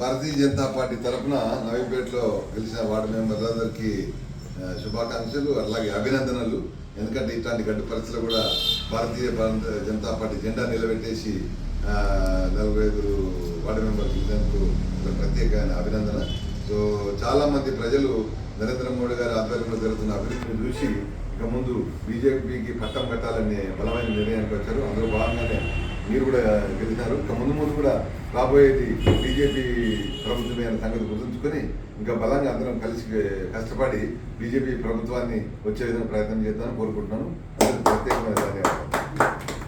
Bharatiya Janata party తరఫున నవీపేటలో గెలిచిన ward మెంబర్లందరికీ శుభాకాంక్షలు, అలాగే అభినందనలు. ఎందుకంటే ఇట్లాంటి గడ్డు పరిస్థితులు కూడా భారతీయ జనతా పార్టీ జెండా నిలబెట్టేసి 45 వార్డు మెంబర్లు గెలిచినందుకు ప్రత్యేకమైన అభినందన. సో చాలామంది ప్రజలు నరేంద్ర మోడీ గారి ఆధ్వర్యంలో జరుగుతున్న అభివృద్ధిని చూసి ఇక ముందు బీజేపీకి పట్టం కట్టాలనే బలమైన నిర్ణయానికి వచ్చారు. అందులో భాగంగానే మీరు కూడా గెలిచినారు. ఇక ముందు కూడా రాబోయేది బీజేపీ ప్రభుత్వమే అనే సంగతి గుర్తుంచుకొని ఇంకా బలంగా అందరం కలిసి కష్టపడి బీజేపీ ప్రభుత్వాన్ని వచ్చే విధంగా ప్రయత్నం చేద్దామని కోరుకుంటున్నాను. అందరికీ ప్రత్యేకమైన ధన్యవాదాలు.